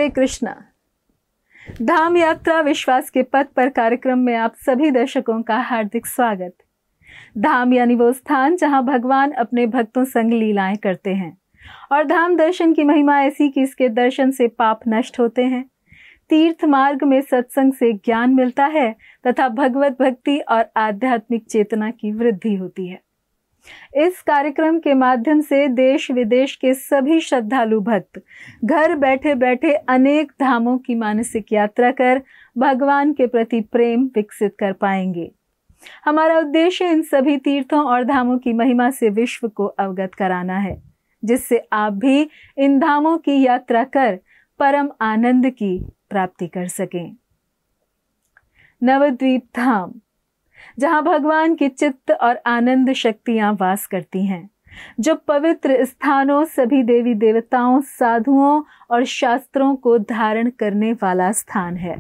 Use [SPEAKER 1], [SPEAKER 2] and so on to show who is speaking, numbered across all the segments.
[SPEAKER 1] हरे कृष्णा। धाम यात्रा विश्वास के पथ पर कार्यक्रम में आप सभी दर्शकों का हार्दिक स्वागत। धाम यानी वो स्थान जहां भगवान अपने भक्तों संग लीलाएं करते हैं और धाम दर्शन की महिमा ऐसी कि इसके दर्शन से पाप नष्ट होते हैं, तीर्थ मार्ग में सत्संग से ज्ञान मिलता है तथा भगवत भक्ति और आध्यात्मिक चेतना की वृद्धि होती है। इस कार्यक्रम के माध्यम से देश विदेश के सभी श्रद्धालु भक्त घर बैठे बैठे अनेक धामों की मानसिक यात्रा कर भगवान के प्रति प्रेम विकसित कर पाएंगे। हमारा उद्देश्य इन सभी तीर्थों और धामों की महिमा से विश्व को अवगत कराना है, जिससे आप भी इन धामों की यात्रा कर परम आनंद की प्राप्ति कर सकें। नवद्वीप धाम, जहां भगवान की चित्त और आनंद शक्तियां वास करती हैं, जो पवित्र स्थानों, सभी देवी देवताओं, साधुओं और शास्त्रों को धारण करने वाला स्थान है।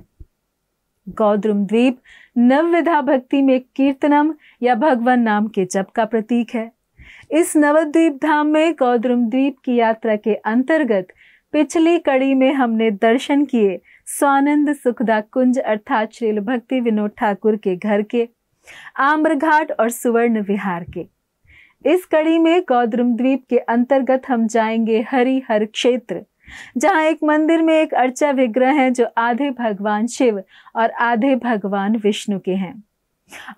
[SPEAKER 1] गौद्रुम द्वीप नवविधा भक्ति में कीर्तनम या भगवान नाम के जप का प्रतीक है। इस नवद्वीप धाम में गौद्रुम द्वीप की यात्रा के अंतर्गत पिछली कड़ी में हमने दर्शन किए स्वानंद सुखदा कुंज अर्थात श्रील भक्ति विनोद ठाकुर के घर के, आम्र घाट और सुवर्ण विहार के। इस कड़ी में गौद्रुम द्वीप के अंतर्गत हम जाएंगे हरिहर क्षेत्र, जहां एक मंदिर में एक अर्चा विग्रह है जो आधे भगवान शिव और आधे भगवान विष्णु के हैं,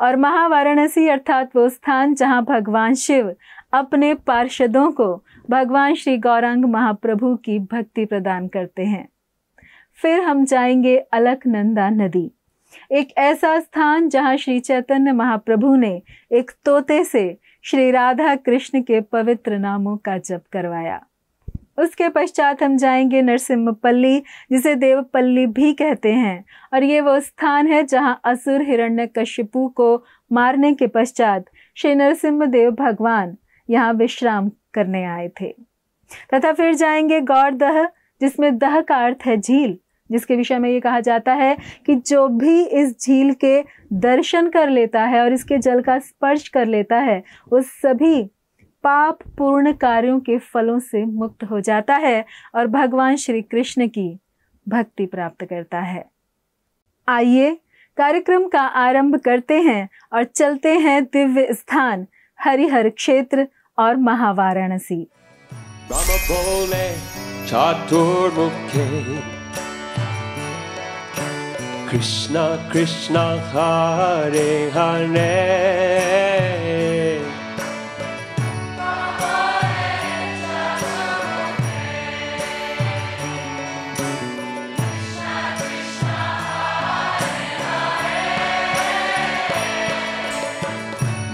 [SPEAKER 1] और महावाराणसी अर्थात वो स्थान जहां भगवान शिव अपने पार्षदों को भगवान श्री गौरांग महाप्रभु की भक्ति प्रदान करते हैं। फिर हम जाएंगे अलकनंदा नदी, एक ऐसा स्थान जहां श्री चैतन्य महाप्रभु ने एक तोते से श्री राधा कृष्ण के पवित्र नामों का जप करवाया। उसके पश्चात हम जाएंगे नरसिम्हपल्ली, जिसे देवपल्ली भी कहते हैं, और ये वो स्थान है जहां असुर हिरण्यकशिपु को मारने के पश्चात श्री नरसिम्ह देव भगवान यहाँ विश्राम करने आए थे। तथा फिर जाएंगे गौरदह, जिसमें दह का अर्थ है झील, जिसके विषय में ये कहा जाता है कि जो भी इस झील के दर्शन कर लेता है और इसके जल का स्पर्श कर लेता है, वो सभी पाप पूर्ण कार्यों के फलों से मुक्त हो जाता है और भगवान श्री कृष्ण की भक्ति प्राप्त करता है। आइए कार्यक्रम का आरंभ करते हैं और चलते हैं दिव्य स्थान हरिहर क्षेत्र और महावाराणसी।
[SPEAKER 2] राम बोले चातुर्मुखे, कृष्णा कृष्णा हरे हरे,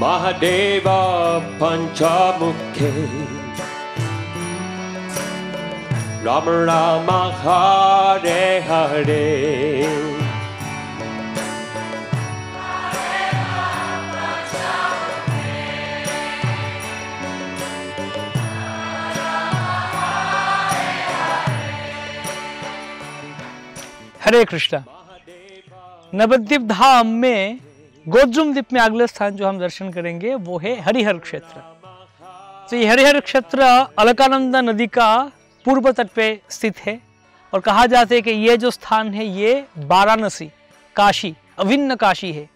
[SPEAKER 2] महादेवा पंचमुखे, राम राम हरे हरे,
[SPEAKER 3] हरे कृष्णा। नवद्वीप धाम में गौद्रुम द्वीप में अगला स्थान जो हम दर्शन करेंगे वो है हरिहर क्षेत्र। तो ये हरिहर क्षेत्र अलकानंदा नदी का पूर्व तट पे स्थित है और कहा जाता है कि ये जो स्थान है ये वाराणसी, काशी, अभिन्न काशी है।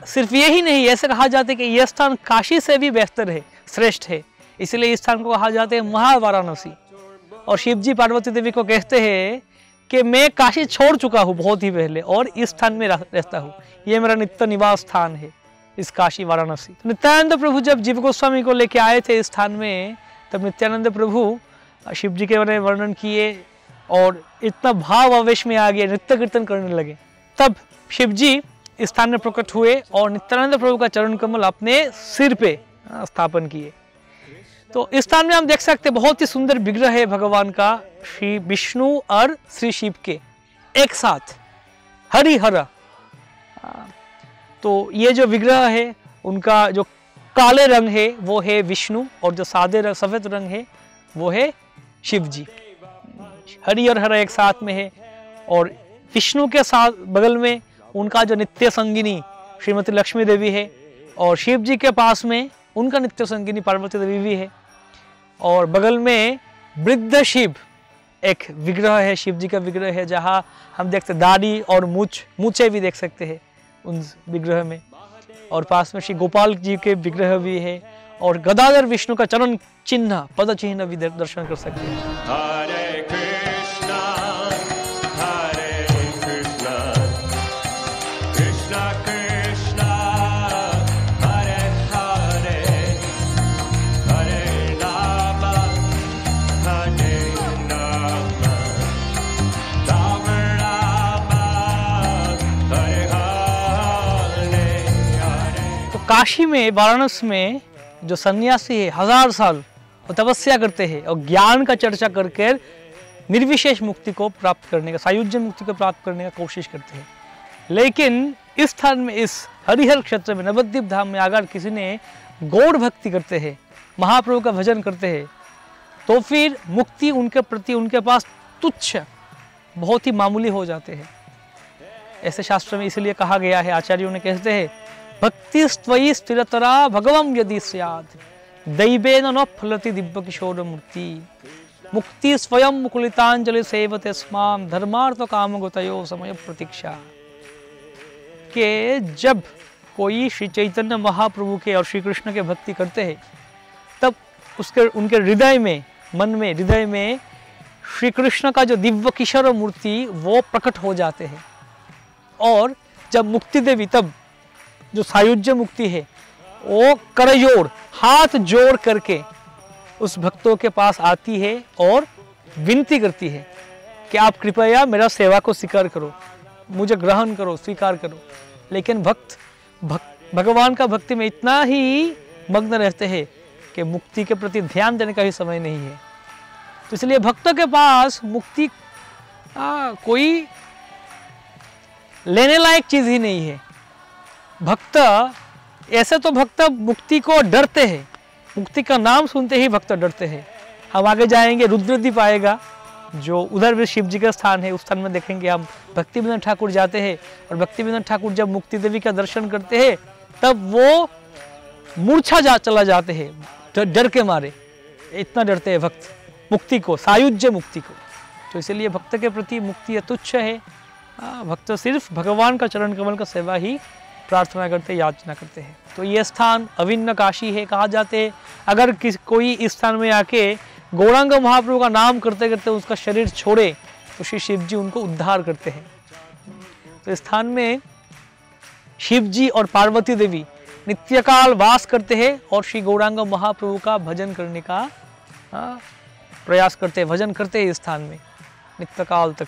[SPEAKER 3] सिर्फ यही नहीं, ऐसे कहा जाता है कि यह स्थान काशी से भी बेहतर है, श्रेष्ठ है, इसलिए इस स्थान को कहा जाता है महावाराणसी। और शिव जी पार्वती देवी को कहते हैं कि मैं काशी छोड़ चुका हूँ बहुत ही पहले और इस स्थान में रहता हूँ, ये मेरा नित्य निवास स्थान है, इस काशी वाराणसी। तो नित्यानंद प्रभु जब जीव गोस्वामी को लेके आए थे इस स्थान में, तब नित्यानंद प्रभु शिव जी के बारे में वर्णन किए और इतना भाव आवेश में आ गए, नृत्य कीर्तन करने लगे। तब शिव जी इस स्थान में प्रकट हुए और नित्यानंद प्रभु का चरण कमल अपने सिर पे स्थापन किए। तो इस स्थान में हम देख सकते हैं बहुत ही सुंदर विग्रह है भगवान का, श्री विष्णु और श्री शिव के एक साथ हरिहर। तो ये जो विग्रह है उनका जो काले रंग है वो है विष्णु और जो सादे सफेद रंग है वो है शिव जी। हरि और हर एक साथ में है और विष्णु के साथ बगल में उनका जो नित्य संगिनी श्रीमती लक्ष्मी देवी है और शिव जी के पास में उनका नित्य संगिनी पार्वती देवी भी है और बगल में वृद्ध शिव एक विग्रह है, शिव जी का विग्रह है, जहाँ हम देखते दाढ़ी और मूछे भी देख सकते हैं उन विग्रह में। और पास में श्री गोपाल जी के विग्रह भी है और गदाधर विष्णु का चरण चिन्ह, पद चिन्ह भी दर्शन कर सकते हैं।
[SPEAKER 2] हरे कृष्णा कृष्णा कृष्णा हरे हरे हरे राम राम राम हरे हरे हरे।
[SPEAKER 3] तो काशी में, वाराणसी में जो सन्यासी है 1000 साल वो तपस्या करते हैं और ज्ञान का चर्चा करके निर्विशेष मुक्ति को प्राप्त करने का, सायुज्य मुक्ति को प्राप्त करने का कोशिश करते हैं। लेकिन इस स्थान में, इस हरिहर क्षेत्र में, नवद्वीप धाम में अगर किसी ने गौड़ भक्ति करते हैं, महाप्रभु का भजन करते हैं, तो फिर मुक्ति उनके प्रति, उनके पास तुच्छ, बहुत ही मामूली हो जाते हैं। ऐसे शास्त्र में इसलिए कहा गया है, आचार्यों ने कहते हैं, भक्ति स्त्वयि स्थिरतरा भगवं यदि स्यात् दैवेन न फलति दिव्य किशोर मूर्ति मुक्ति स्वयं मुकुलितांजलि सेवते स्माम धर्मार्थ कामगतयो समय प्रतीक्षा। के जब कोई श्री चैतन्य महाप्रभु के और श्री कृष्ण के भक्ति करते हैं, तब उनके हृदय में, मन में, हृदय में श्री कृष्ण का जो दिव्य किशोर मूर्ति वो प्रकट हो जाते हैं। और जब मुक्ति देवी, तब जो सायुज्य मुक्ति है, वो करजोड़, हाथ जोड़ करके उस भक्तों के पास आती है और विनती करती है कि आप कृपया मेरा सेवा को स्वीकार करो, मुझे ग्रहण करो, स्वीकार करो। लेकिन भक्त भगवान का भक्ति में इतना ही मग्न रहते हैं कि मुक्ति के प्रति ध्यान देने का भी समय नहीं है। तो इसलिए भक्तों के पास मुक्ति कोई लेने लायक चीज ही नहीं है। भक्त, ऐसे तो भक्त मुक्ति को डरते हैं, मुक्ति का नाम सुनते ही भक्त डरते हैं। हम आगे जाएंगे, रुद्रद्वीप आएगा, जो उधर भी शिव जी का स्थान है, उस स्थान में देखेंगे हम। भक्ति विनोद ठाकुर जाते हैं और भक्ति विनोद ठाकुर जब मुक्ति देवी का दर्शन करते हैं, तब वो मूर्छा चला जाते हैं, डर के मारे। इतना डरते हैं भक्त मुक्ति को, सायुज्य मुक्ति को। तो इसलिए भक्त के प्रति मुक्ति तुच्छ है। भक्त सिर्फ भगवान का चरण कमल का सेवा ही प्रार्थना करते, याचना करते हैं। तो ये स्थान अभिन्न काशी है, कहा जाते हैं। अगर कोई इस स्थान में आके गौरांग महाप्रभु का नाम करते करते उसका शरीर छोड़े, तो श्री शिव जी उनको उद्धार करते हैं। तो इस स्थान में शिव जी और पार्वती देवी नित्यकाल वास करते हैं और श्री गौरांग महाप्रभु का भजन करने का प्रयास करते हैं, भजन करते हैं इस स्थान में नित्यकाल तक।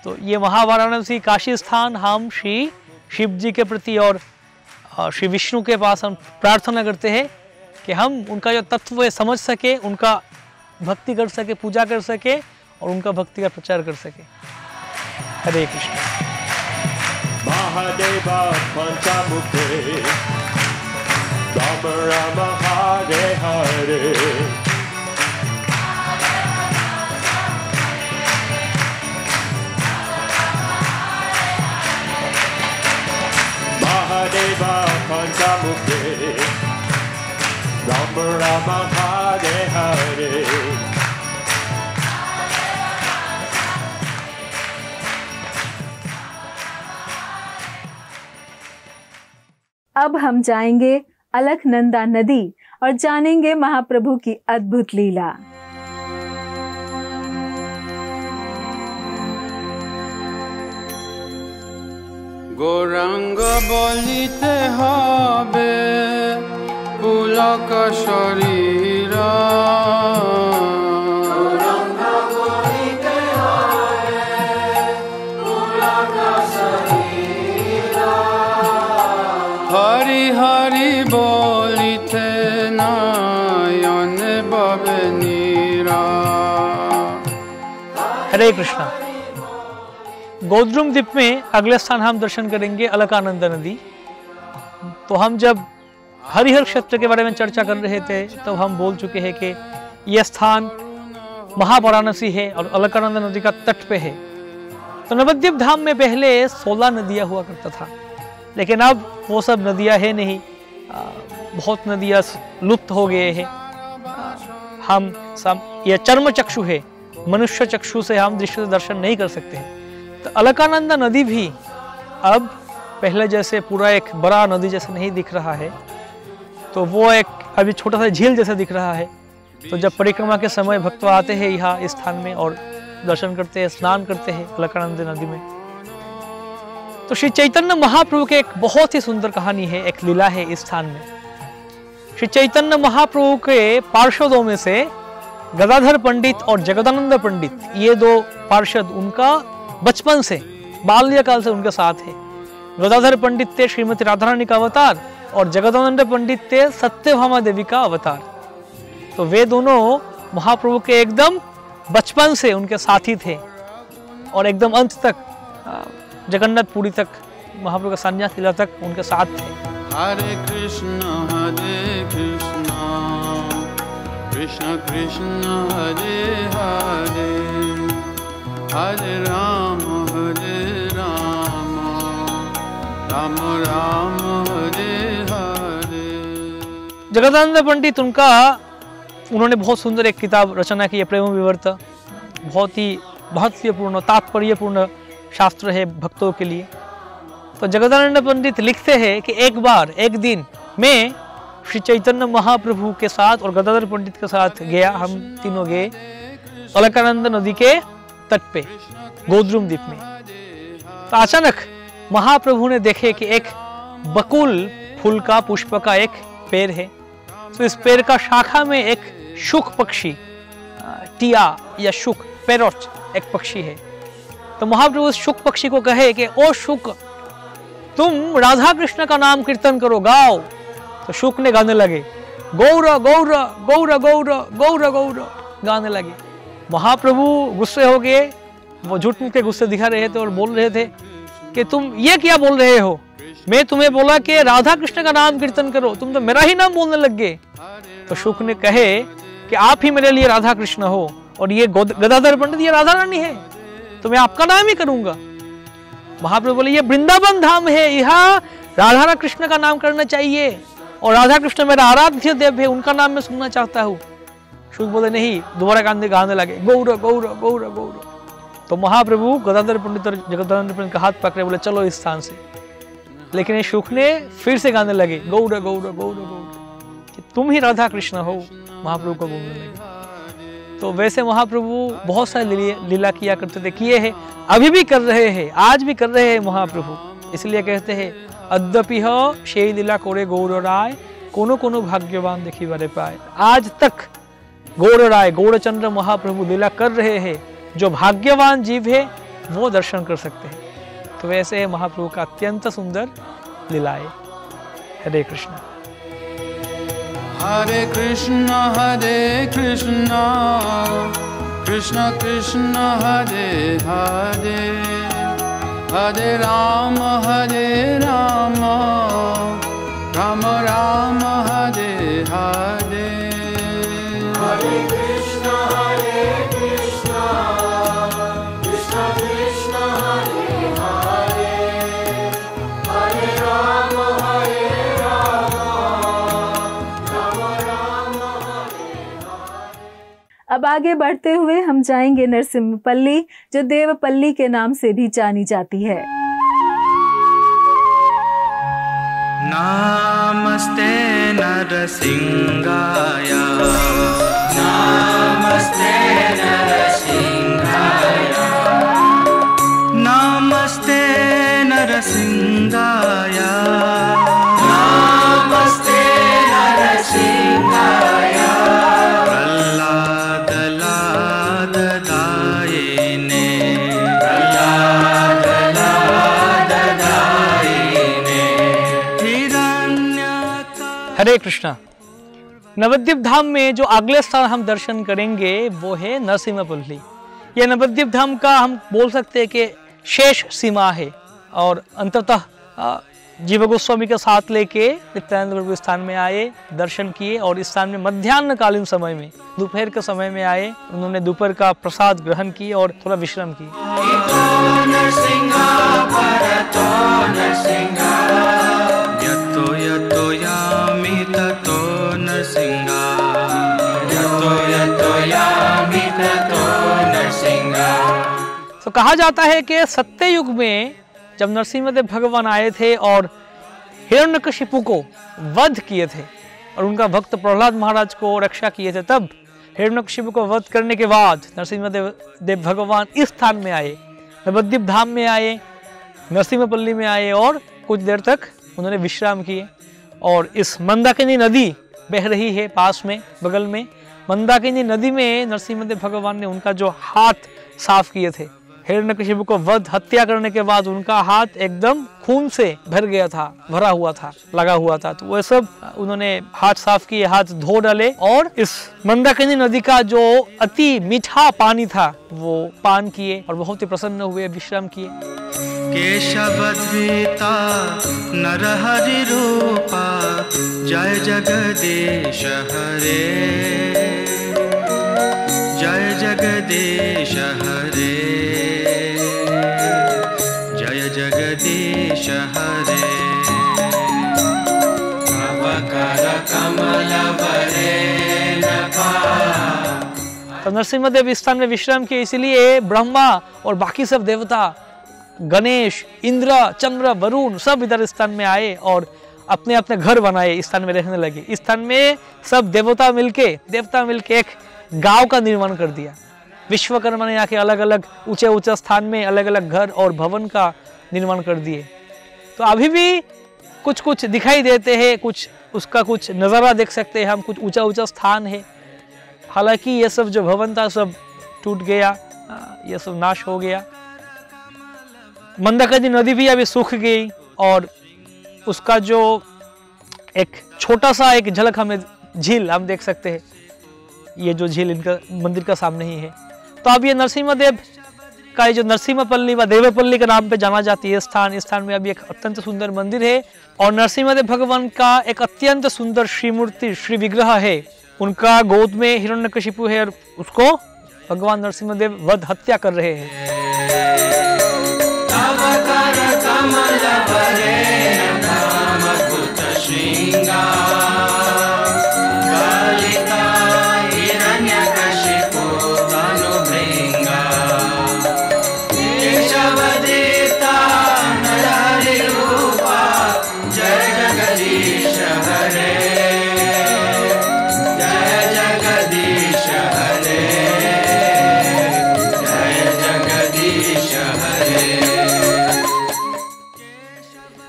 [SPEAKER 3] तो ये महावाराणसी काशी स्थान हम श्री शिव जी के प्रति और श्री विष्णु के पास हम प्रार्थना करते हैं कि हम उनका जो तत्व है समझ सके, उनका भक्ति कर सके, पूजा कर सके और उनका भक्ति का प्रचार कर सके। हरे कृष्ण।
[SPEAKER 2] महादेवा पंचमुखे राम राम हरे हरे महादेवा पंचमुखे राम राम हरे हरे।
[SPEAKER 1] अब हम जाएंगे अलकनंदा नदी और जानेंगे महाप्रभु की अद्भुत लीला।
[SPEAKER 4] गौरांग बलिते हबे पुलक शरीर गौरांग बलिते हबे पुलक शरीर हरि हरि बोलिते नयन बबे नीरा।
[SPEAKER 3] हरे कृष्णा। गोद्रुम द्वीप में अगले स्थान हम दर्शन करेंगे अलकानंदा नदी। तो हम जब हरिहर क्षेत्र के बारे में चर्चा कर रहे थे, तो हम बोल चुके हैं कि यह स्थान महावाराणसी है और अलकानंदा नदी का तट पे है। तो नवद्वीप धाम में पहले 16 नदियां हुआ करता था, लेकिन अब वो सब नदियां है नहीं, बहुत नदियां लुप्त हो गए हैं। हम सब, यह चर्म चक्षु है मनुष्य चक्षु से हम दृष्टि से दर्शन नहीं कर सकते हैं। तो अलकानंदा नदी भी अब पहले जैसे पूरा एक बड़ा नदी जैसे नहीं दिख रहा है, तो वो एक अभी छोटा सा झील जैसा दिख रहा है। तो जब परिक्रमा के समय भक्त आते हैं यहाँ इस स्थान में और दर्शन करते हैं, स्नान करते हैं अलकानंदा नदी में। तो श्री चैतन्य महाप्रभु के एक बहुत ही सुंदर कहानी है, एक लीला है इस स्थान में। श्री चैतन्य महाप्रभु के पार्षदों में से गदाधर पंडित और जगदानंद पंडित, ये दो पार्षद उनका बचपन से बाल्यकाल से उनके साथ है। गदाधर पंडित थे श्रीमती राधा रानी का अवतार और जगदानंद पंडित थे सत्यभामा देवी का अवतार। तो वे दोनों महाप्रभु के एकदम बचपन से उनके साथी थे और एकदम अंत तक जगन्नाथपुरी तक महाप्रभु का संन्यास लीला तक उनके साथ थे।
[SPEAKER 4] हरे कृष्ण कृष्ण कृष्ण हरे हरे, हरे राम राम राम हरे हरे।
[SPEAKER 3] जगदानंद पंडित उन्होंने बहुत सुंदर एक किताब रचना की है, प्रेम विवर्त। बहुत ही महत्वपूर्ण तात्पर्यपूर्ण शास्त्र है भक्तों के लिए। तो जगदानंद पंडित लिखते हैं कि एक दिन मैं श्री चैतन्य महाप्रभु के साथ और गदाधर पंडित के साथ गया, हम तीनों गए अलकानंदा नदी के तट पे गोद्रुम द्वीप में। तो अचानक महाप्रभु ने देखे कि एक बकुल फूल का पुष्प का एक पेड़ है। तो इस पेड़ का शाखा में एक शुक पक्षी, टिया या शुक पैरोट एक पक्षी है। तो महाप्रभु उस शुक पक्षी को कहे कि ओ शुक, तुम राधा कृष्ण का नाम कीर्तन करो, गाओ। तो शुक ने गाने लगे, गौर गौर गौर गौर गौर गौर गाने लगे। महाप्रभु गुस्से हो गए, वो झूठ मूठ के गुस्से दिखा रहे थे और बोल रहे थे कि तुम ये क्या बोल रहे हो, मैं तुम्हें बोला कि राधा कृष्ण का नाम कीर्तन करो, तुम तो मेरा ही नाम बोलने लग गए। तो शुक ने कहे कि आप ही मेरे लिए राधा कृष्ण हो और ये गदाधर पंडित ये राधा रानी है, तो मैं आपका नाम ही करूंगा। महाप्रभु बोले ये वृंदावन धाम है, यहाँ राधा कृष्ण का नाम करना चाहिए और राधा कृष्ण मेरा आराध्य देव है, उनका नाम मैं सुनना चाहता हूँ। शुक बोले नहीं, दोबारा गाने लगे गौर गौर गौर गौर। तो महाप्रभु गदाधर पंडित और जगदानंद पंडित का हाथ पकड़े, बोले चलो इस स्थान से। लेकिन शुक ने फिर से गाने लगे गौर गौर गौर गौर, कि तुम ही राधा कृष्ण हो, महाप्रभु को बोलने लगे। तो वैसे महाप्रभु बहुत सारे लीला किया करते थे, किए हैं, अभी भी कर रहे हैं, आज भी कर रहे हैं महाप्रभु। इसलिए कहते हैं अद्यपि সেই লীলা করে গৌর রায় कोनो कोनो भाग्यवान देखी बारे पाए। आज तक गौर राय गौरचंद्र महाप्रभु लीला कर रहे हैं, जो भाग्यवान जीव है वो दर्शन कर सकते हैं। तो वैसे है महाप्रभु का अत्यंत सुंदर लीलाएं। हरे कृष्ण
[SPEAKER 4] कृष्ण कृष्ण हरे हरे, हरे राम राम राम हरे हरे। हरे कृष्ण कृष्ण कृष्ण हरे हरे, हरे राम राम हरे हरे।
[SPEAKER 1] अब आगे बढ़ते हुए हम जाएंगे नरसिम्हपल्ली, जो देवपल्ली के नाम से भी जानी जाती है।
[SPEAKER 5] नमस्ते नरसिंहाय, नमस्ते नरसिंहाय, नमस्ते नरसिंहाय, नमस्ते नरसिंहाय।
[SPEAKER 3] हरे कृष्णा। नवद्वीप धाम में जो अगले स्थान हम दर्शन करेंगे वो है नरसिम्हपल्ली। यह नवद्वीप धाम का हम बोल सकते हैं कि शेष सीमा है और अंततः जीव गोस्वामी के साथ लेके नित्यानंद प्रभु स्थान में आए, दर्शन किए और इस स्थान में मध्याह्न कालीन समय में दोपहर के समय में आए। उन्होंने दोपहर का प्रसाद ग्रहण किए और थोड़ा विश्राम किए।
[SPEAKER 5] नरसिंहा, यतो यतो यामि ततो
[SPEAKER 3] कहा जाता है कि सत्य युग में जब नरसिंहदेव भगवान आए थे और हिरण्यकशिपु को वध किए थे और उनका भक्त प्रहलाद महाराज को रक्षा किए थे, तब हिरण्यकशिपु को वध करने के बाद नरसिंहदेव भगवान इस स्थान में आए, नवद्वीप धाम में आए, नरसिंहपल्ली में आए और कुछ देर तक उन्होंने विश्राम किए। और इस मंदाकिनी नदी बह रही है पास में, बगल में। मंदाकिनी नदी में नरसिंहदेव भगवान ने उनका जो हाथ साफ किए थे, हिरण्यकशिपु को वध हत्या करने के बाद उनका हाथ एकदम खून से भर गया था, भरा हुआ था, लगा हुआ था। तो वह सब उन्होंने हाथ साफ किए, हाथ धो डाले और इस मंदाकिनी नदी का जो अति मीठा पानी था वो पान किए और बहुत ही प्रसन्न हुए, विश्राम किए।
[SPEAKER 5] केशवधृता नरहरि रूपा जय जगदीश हरे, जय जगदीश हरे, जय जगदीश हरे। अवकर कमल
[SPEAKER 3] तो नरसिंहदेव इस स्थान में विश्राम किए, इसलिए ब्रह्मा और बाकी सब देवता, गणेश, इंद्र, चंद्र, वरुण सब इधर इस स्थान में आए और अपने अपने घर बनाए, इस स्थान में रहने लगे। इस स्थान में सब देवता मिलके एक गांव का निर्माण कर दिया। विश्वकर्मा ने यहाँ के अलग अलग ऊंचे ऊंचे स्थान में अलग अलग घर और भवन का निर्माण कर दिए। तो अभी भी कुछ कुछ दिखाई देते हैं, कुछ उसका कुछ नज़ारा देख सकते हैं हम, कुछ ऊंचा ऊंचा स्थान है। हालांकि ये सब जो भवन था सब टूट गया, ये सब नाश हो गया। मंदाकिनी नदी भी अभी सूख गई और उसका जो एक छोटा सा एक झलक हमें झील हम देख सकते हैं। ये जो झील इनका मंदिर का सामने ही है। तो अब ये नरसिंहदेव का जो नरसिंहपल्ली व देवपल्ली के नाम पे जाना जाती है स्थान, इस स्थान में अभी एक अत्यंत सुंदर मंदिर है और नरसिंहदेव भगवान का एक अत्यंत सुंदर श्री मूर्ति, श्री विग्रह है। उनका गोद में हिरण्यकशिपु है और उसको भगवान नरसिंहदेव वध हत्या कर रहे हैं।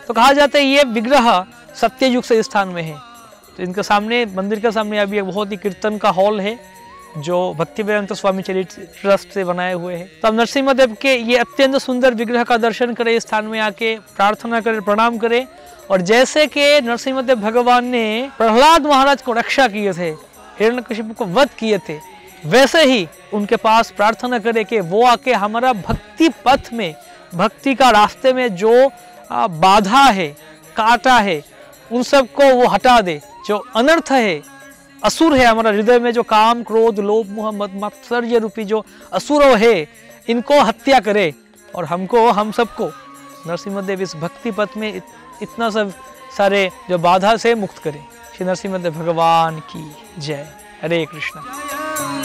[SPEAKER 3] तो कहा जाता है ये विग्रह सत्य युग से स्थान में है। तो इनके सामने, मंदिर के सामने अभी एक बहुत ही कीर्तन का हॉल है जो भक्तिवेदांत स्वामी चरित्र ट्रस्ट से बनाए हुए हैं। तो अब नरसिंहदेव के ये अत्यंत सुंदर विग्रह का दर्शन करें, इस स्थान में आके प्रार्थना करें, प्रणाम करें। और जैसे कि नरसिंहदेव भगवान ने प्रहलाद महाराज को रक्षा किए थे, हिरण्यकशिपु को वध किए थे, वैसे ही उनके पास प्रार्थना करें कि वो आके हमारा भक्ति पथ में, भक्ति का रास्ते में जो बाधा है, कांटा है, उन सब को वो हटा दे। जो अनर्थ है, असुर है हमारा हृदय में, जो काम, क्रोध, लोभ, मोह, मद, मत्सर्य रूपी जो असुर है, इनको हत्या करे और हमको, हम सबको नरसिंहदेव इस भक्ति पथ में इतना सब सारे जो बाधा से मुक्त करे। श्री नरसिंहदेव भगवान की जय। हरे कृष्णा।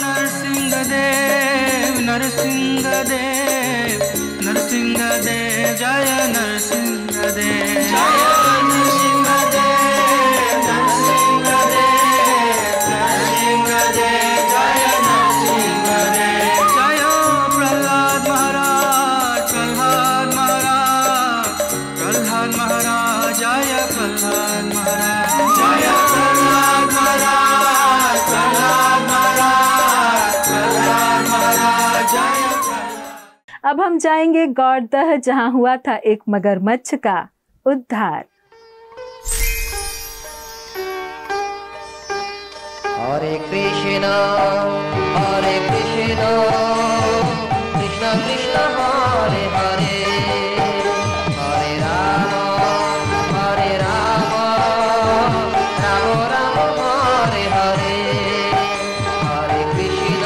[SPEAKER 5] नरसिंहदेव नरसिंहदेव नरसिंहदेव जय नरसिंहदेव, जय नरसिंहदेव नरसिंहदेव नरसिंहदेव जय नरसिंहदेव। जय प्रहलाद महाराज, प्रहलाद महाराज, प्रहलाद महाराज, जय प्रहलाद महाराज, जय प्रहलाद महाराज, प्रहलाद महाराज, प्रहलाद महाराज, जय।
[SPEAKER 1] अब हम जाएंगे गौरदह, जहां हुआ था एक मगरमच्छ का उद्धार।
[SPEAKER 6] हरे कृष्णा कृष्ण कृष्ण हरे हरे, हरे राम राम राम हरे हरे, हरे कृष्ण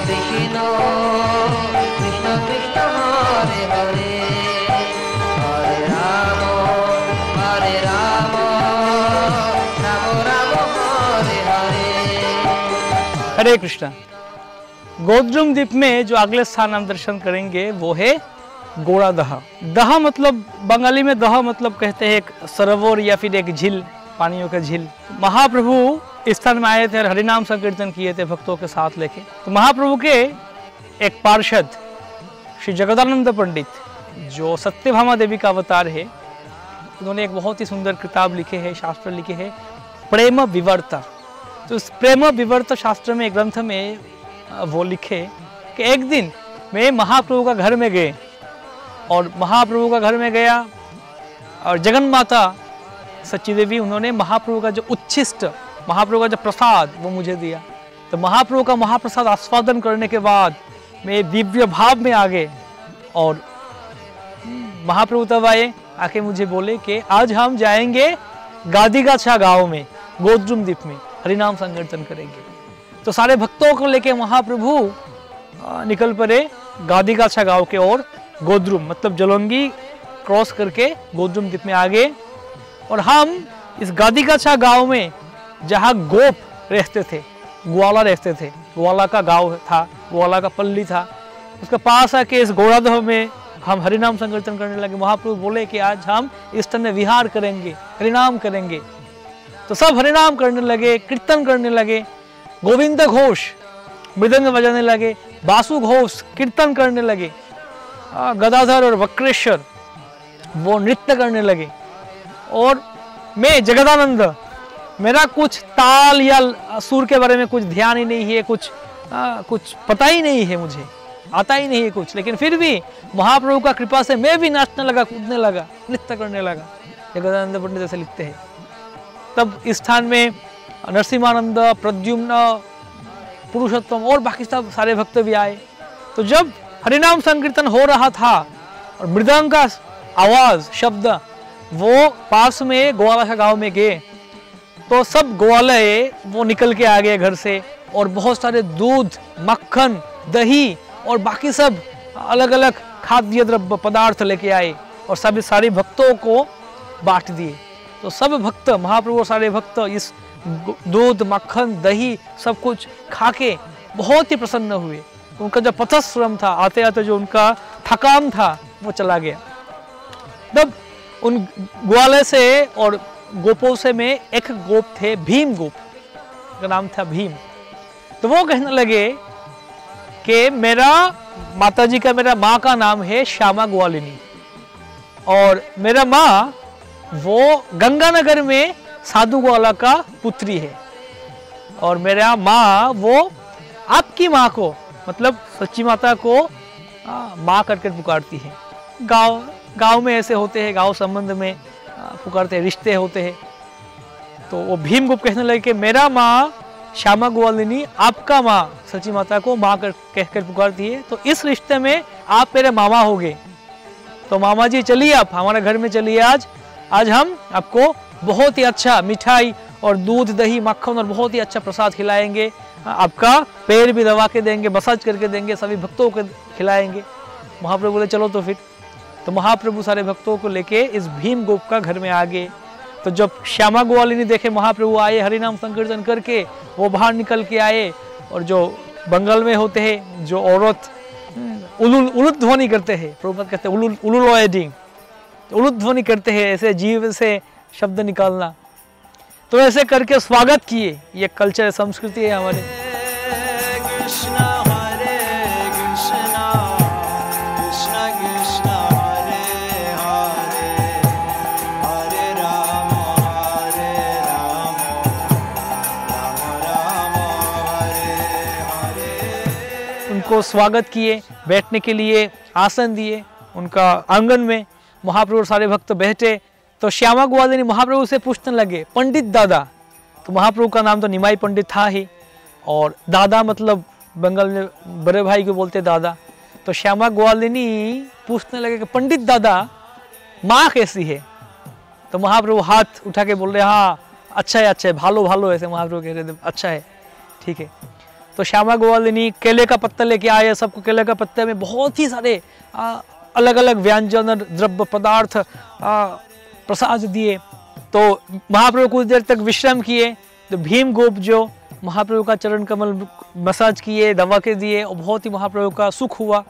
[SPEAKER 6] कृष्ण कृष्ण कृष्ण हरे हरे, हरे राम राम राम हरे हरे।
[SPEAKER 3] हरे कृष्णा। गोद्रुम द्वीप में जो अगले स्थान हम दर्शन करेंगे वो है गोड़ादह। दह मतलब बंगाली में दह मतलब कहते हैं एक सरोवर या फिर एक झील, पानियों का झील। महाप्रभु इस स्थान में आए थे और हरिनाम संकीर्तन किए थे भक्तों के साथ लेके। तो महाप्रभु के एक पार्षद श्री जगदानंद पंडित, जो सत्यभामा देवी का अवतार है, उन्होंने एक बहुत ही सुंदर किताब लिखे हैं, शास्त्र लिखे हैं, प्रेम विवर्त। तो इस प्रेम विवर्त शास्त्र में, ग्रंथ में वो लिखे कि एक दिन मैं महाप्रभु का घर में गए और महाप्रभु का घर में गया और जगन माता सच्ची देवी, उन्होंने महाप्रभु का जो उच्छिष्ट, महाप्रभु का जो प्रसाद वो मुझे दिया। तो महाप्रभु का महाप्रसाद आस्वादन करने के बाद मैं दिव्य भाव में आ गए और महाप्रभु तब आए, आके मुझे बोले कि आज हम जाएंगे गादीगाछा गांव में, गोद्रुम द्वीप में हरिनाम संकीर्तन करेंगे। तो सारे भक्तों को लेके महाप्रभु निकल पड़े गादीगाछा गांव के ओर। गोद्रुम मतलब जलोंगी क्रॉस करके गोद्रुम द्वीप में आ गए और हम इस गादीगाछा गांव में, जहाँ गोप रहते थे, ग्वाला रहते थे, ग्वाला का गांव था, ग्वाला का पल्ली था, उसके पास आके इस गोड़ादह में हम हरिनाम संकीर्तन करने लगे। महाप्रभु बोले कि आज हम इस तरह विहार करेंगे, हरिनाम करेंगे। तो सब हरिनाम करने लगे, कीर्तन करने लगे, गोविंद घोष मृदंग बजाने लगे, बासु घोष कीर्तन करने लगे, गदाधर और वक्रेश्वर वो नृत्य करने लगे। और मैं जगदानंद, मेरा कुछ ताल या सुर के बारे में कुछ ध्यान ही नहीं है, कुछ पता ही नहीं है, मुझे आता ही नहीं है कुछ, लेकिन फिर भी महाप्रभु का कृपा से मैं भी नाचने लगा, कूदने लगा, नृत्य करने लगा। जगदानंद पंडित ऐसे लिखते हैं। तब इस स्थान में नरसिम्हानंद, प्रद्युम्न, पुरुषोत्तम और बाकी सब सारे भक्त भी आए। तो जब हरिनाम संकीर्तन हो रहा था और मृदंग का आवाज, शब्द वो पास में ग्वाला गांव में गए, तो सब ग्वाले वो निकल के आ गए घर से और बहुत सारे दूध, मक्खन, दही और बाकी सब अलग अलग खाद्य द्रव्य पदार्थ लेके आए और सभी सारे भक्तों को बांट दिए। तो सब भक्त, महाप्रभु और सारे भक्त इस दूध, मक्खन, दही सब कुछ खा के बहुत ही प्रसन्न हुए। उनका जो पथश्रम था, आते आते जो उनका थकान था वो चला गया। तब उन ग्वाले से और गोपों से में एक गोप थे, भीम गोप, का नाम था भीम। तो वो कहने लगे कि मेरा माताजी का, मेरा माँ का नाम है श्यामा ग्वालिनी और मेरा माँ वो गंगानगर में साधु ग्वाला का पुत्री है और मेरा माँ वो आपकी माँ को, मतलब सच्ची माता को माँ करके पुकारती है। गांव में ऐसे होते हैं, गांव संबंध में पुकारते हैं, रिश्ते होते हैं। तो वो भीम गुप्त कहने लगे कि मेरा माँ श्यामा ग्वालिनी आपका माँ सच्ची माता को माँ कहकर पुकारती है, तो इस रिश्ते में आप मेरे मामा होगे। तो मामा जी चलिए, आप हमारे घर में चलिए, आज हम आपको बहुत ही अच्छा मिठाई और दूध, दही, मक्खन और बहुत ही अच्छा प्रसाद खिलाएंगे, आपका पैर भी दबा के देंगे, मसाज करके देंगे, सभी भक्तों को खिलाएंगे। महाप्रभु बोले चलो तो फिर। तो महाप्रभु सारे भक्तों को लेके इस भीम गोप का घर में आ गए। तो जब श्यामा ग्वालिनी देखे महाप्रभु आए हरिनाम संकीर्तन करके, वो निकल के आए और जो बंगाल में होते हैं जो औरत उलूल ध्वनि करते हैं, प्रभुपाद कहते हैं उलूल ध्वनि करते हैं, ऐसे जीव से शब्द निकालना, तो ऐसे करके स्वागत किए। ये कल्चर, संस्कृति है हमारे।
[SPEAKER 5] कृष्णा हरे कृष्णा कृष्णा कृष्णा हरे हरे हरे राम राम राम हरे हरे।
[SPEAKER 3] उनको स्वागत किए, बैठने के लिए आसन दिए, उनका आंगन में महाप्रभु सारे भक्त बैठे। तो श्यामा ग्वालिनी महाप्रभु से पूछने लगे, पंडित दादा, तो महाप्रभु का नाम तो निमाई पंडित था ही, और दादा मतलब बंगाल में बड़े भाई को बोलते दादा। तो श्यामा ग्वालिनी पूछने लगे कि पंडित दादा माँ कैसी है? तो महाप्रभु हाथ उठा के बोल रहे, हाँ अच्छा है, भालो ऐसे महाप्रभु कह रहे थे, अच्छा है, ठीक है। तो श्यामा ग्वालिनी केले का पत्ता लेके आए, सबको केले का पत्ते में बहुत ही सारे अलग अलग व्यंजन, द्रव्य पदार्थ, प्रसाद दिए। तो महाप्रभु कुछ देर तक विश्राम किए। तो भीम गोप जो महाप्रभु का चरण कमल मसाज किए, दवा के दिए और बहुत ही महाप्रभु का सुख हुआ।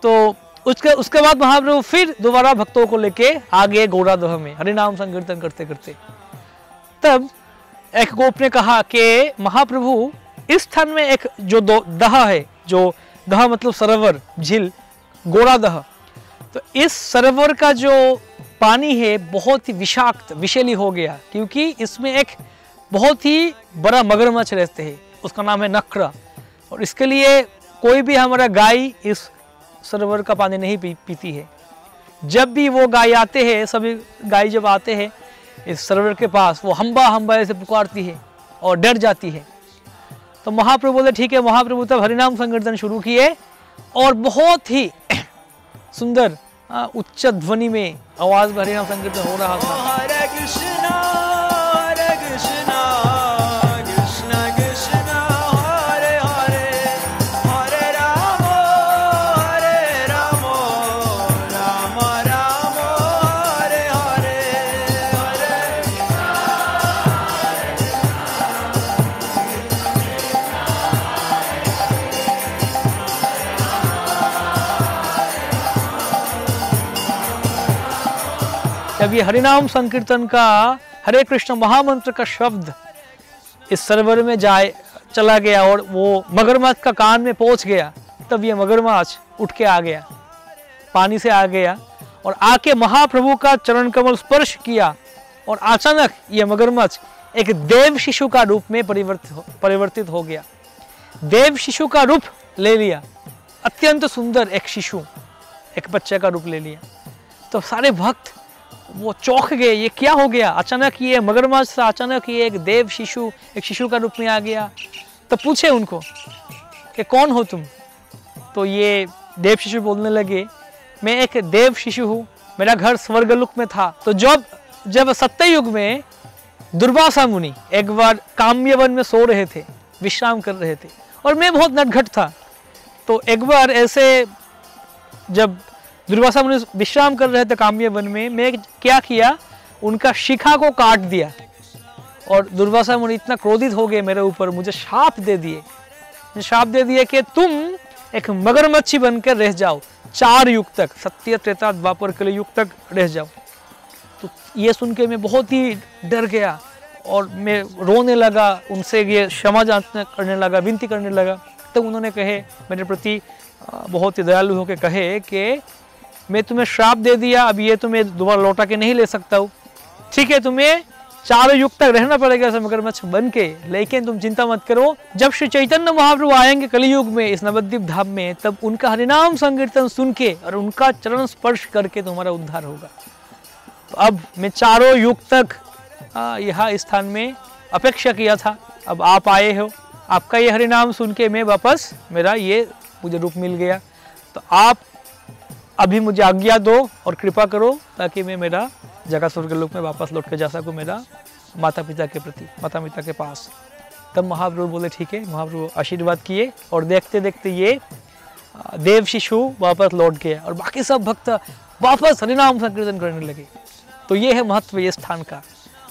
[SPEAKER 3] तो उसके बाद महाप्रभु फिर दोबारा भक्तों को लेके आ गए गौरादह में हरिनाम संकीर्तन करते करते। तब एक गोप ने कहा कि महाप्रभु इस स्थान में एक जो दह है, जो दह मतलब सरोवर, झील, गौरादह, तो इस सरोवर का जो पानी है बहुत ही विषाक्त, विषैली हो गया, क्योंकि इसमें एक बहुत ही बड़ा मगरमच्छ रहते हैं, उसका नाम है नक्र। और इसके लिए कोई भी हमारा गाय इस सरोवर का पानी नहीं पीती है। जब भी वो गाय आते हैं, सभी गाय जब आते हैं इस सरोवर के पास, वो हम्बा हम्बा ऐसे पुकारती है और डर जाती है। तो महाप्रभु बोले ठीक है। महाप्रभु तब हरिनाम संकीर्तन शुरू किए और बहुत ही सुंदर उच्च ध्वनि में आवाज में हरिनाम संकीर्तन हो रहा था।
[SPEAKER 5] हरे कृष्णा कृष्ण कृष्ण हरे हरे, हरे राम राम राम हरे हरे, हरे
[SPEAKER 3] जब ये हरिनाम संकीर्तन का हरे कृष्ण महामंत्र का शब्द इस सरोवर में चला गया और वो मगरमच्छ का कान में पहुंच गया, तब ये मगरमच्छ उठ के आ गया, पानी से आ गया और आके महाप्रभु का चरण कमल स्पर्श किया और अचानक ये मगरमच्छ एक देव शिशु का रूप में परिवर्तित हो गया। देव शिशु का रूप ले लिया, अत्यंत सुंदर एक शिशु, एक बच्चे का रूप ले लिया। तो सारे भक्त वो चौंक गए, ये क्या हो गया, अचानक ये मगरमच्छ से अचानक ये एक देव शिशु, एक शिशु का रूप में आ गया। तो पूछे उनको कि कौन हो तुम? तो ये देव शिशु बोलने लगे, मैं एक देव शिशु हूँ, मेरा घर स्वर्गलोक में था। तो जब सत्ययुग में दुर्वासा मुनि एक बार काम्यवन में सो रहे थे, विश्राम कर रहे थे, और मैं बहुत नटखट था। तो एक बार ऐसे जब दुर्वासा मुनि विश्राम कर रहे थे काम्य वन में, मैं क्या किया, उनका शिखा को काट दिया और दुर्वासा मुनि इतना क्रोधित हो गए मेरे ऊपर, मुझे शाप दे दिए कि तुम एक मगरमच्छी बनकर रह जाओ 4 युग तक, सत्य त्रेता द्वापर कलि युग तक रह जाओ। तो ये सुन के मैं बहुत ही डर गया और मैं रोने लगा, उनसे ये क्षमा करने लगा, विनती करने लगा। तब उन्होंने कहे, मेरे प्रति बहुत ही दयालु होकर कहे कि मैं तुम्हें श्राप दे दिया, अब ये तुम्हें दोबारा लौटा के नहीं ले सकता हूँ, ठीक है, तुम्हें 4 युग तक रहना पड़ेगा ऐसा मगरमच्छ बन के, लेकिन तुम चिंता मत करो, जब श्री चैतन्य महाप्रभु आएंगे कलियुग में इस नवद्वीप धाम में, तब उनका हरिनाम संकीर्तन सुन के और उनका चरण स्पर्श करके तुम्हारा उद्धार होगा। तो अब मैं 4 युग तक यहाँ इस स्थान में अपेक्षा किया था, अब आप आए हो, आपका ये हरिनाम सुन के मैं वापस, मुझे रूप मिल गया। तो आप अभी मुझे आज्ञा दो और कृपा करो ताकि मैं मेरा जगह स्वर्गलोक में वापस लौट के जा सकूँ, मेरा माता पिता के पास। तब महाप्रभु बोले ठीक है। महाप्रभु आशीर्वाद किए और देखते देखते ये देव शिशु वापस लौट गया और बाकी सब भक्त वापस हरिनाम संकीर्तन करने लगे। तो ये है महत्व ये स्थान का।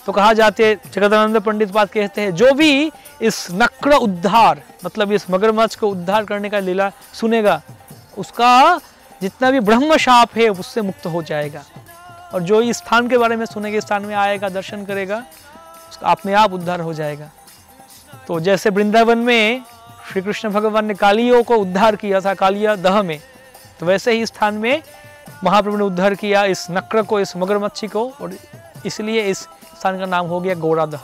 [SPEAKER 3] तो कहा जाते, जगदानंद पंडित बात कहते हैं, जो भी इस नक्र उद्धार मतलब इस मगरमच्छ को उद्धार करने का लीला सुनेगा, उसका जितना भी ब्रह्म शाप है उससे मुक्त हो जाएगा। और जो इस स्थान के बारे में सुनेगा, स्थान में आएगा, दर्शन करेगा, उसका अपने आप उद्धार हो जाएगा। तो जैसे वृंदावन में श्री कृष्ण भगवान ने कालियों को उद्धार किया था कालिया दह में, तो वैसे ही स्थान में महाप्रभु ने उद्धार किया इस नक्र को, इस मगरमच्छी को, और इसलिए इस स्थान का नाम हो गया गौरादह।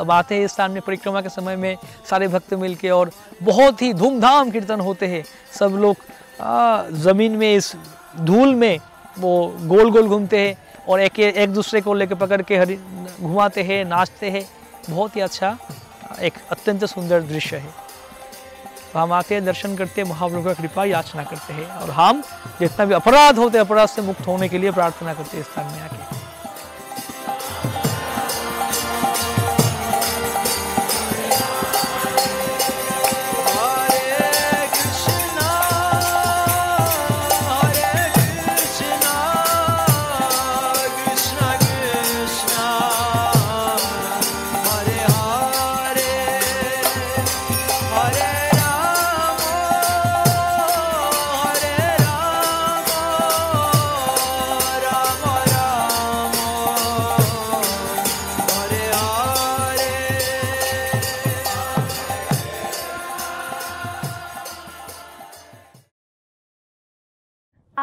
[SPEAKER 3] अब आते हैं इस स्थान में परिक्रमा के समय में सारे भक्त मिलके और बहुत ही धूमधाम कीर्तन होते हैं। सब लोग जमीन में इस धूल में वो गोल गोल घूमते हैं और एक दूसरे को लेकर पकड़ के घुमाते हैं, नाचते हैं। बहुत ही अच्छा एक अत्यंत सुंदर दृश्य है। तो हम आते हैं, दर्शन करते हैं, महाप्रभु का कृपा याचना करते हैं और हम जितना भी अपराध होते हैं अपराध से मुक्त होने के लिए प्रार्थना करते हैं इस स्थान में आके।
[SPEAKER 5] हरे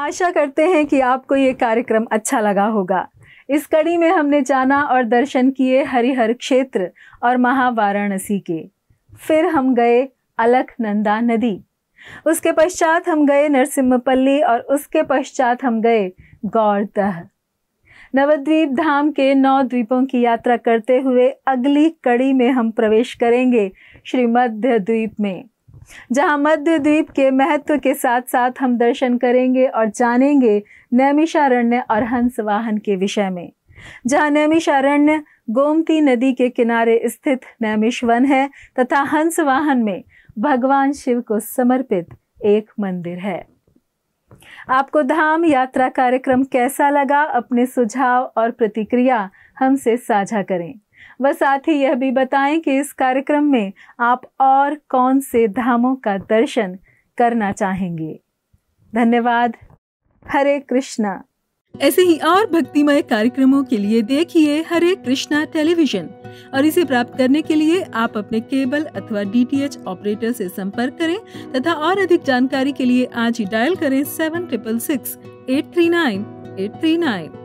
[SPEAKER 1] आशा करते हैं कि आपको ये कार्यक्रम अच्छा लगा होगा। इस कड़ी में हमने जाना और दर्शन किए हरिहर क्षेत्र और महावाराणसी के। फिर हम गए अलकनंदा नदी, उसके पश्चात हम गए नरसिम्हपल्ली और उसके पश्चात हम गए गौरदह। नवद्वीप धाम के 9 द्वीपों की यात्रा करते हुए अगली कड़ी में हम प्रवेश करेंगे श्री मध्य द्वीप में, जहां मध्य द्वीप के महत्व के साथ साथ हम दर्शन करेंगे और जानेंगे नैमिषारण्य और हंसवाहन के विषय में। जहां नैमिषारण्य गोमती नदी के किनारे स्थित नैमिषवन है तथा हंसवाहन में भगवान शिव को समर्पित एक मंदिर है। आपको धाम यात्रा कार्यक्रम कैसा लगा? अपने सुझाव और प्रतिक्रिया हमसे साझा करें। व साथ ही यह भी बताएं कि इस कार्यक्रम में आप और कौन से धामों का दर्शन करना चाहेंगे। धन्यवाद। हरे कृष्णा। ऐसे ही और भक्तिमय कार्यक्रमों के लिए देखिए हरे कृष्णा टेलीविजन, और इसे प्राप्त करने के लिए आप अपने केबल अथवा DTH ऑपरेटर से संपर्क करें तथा और अधिक जानकारी के लिए आज ही डायल करें 7666 839 839।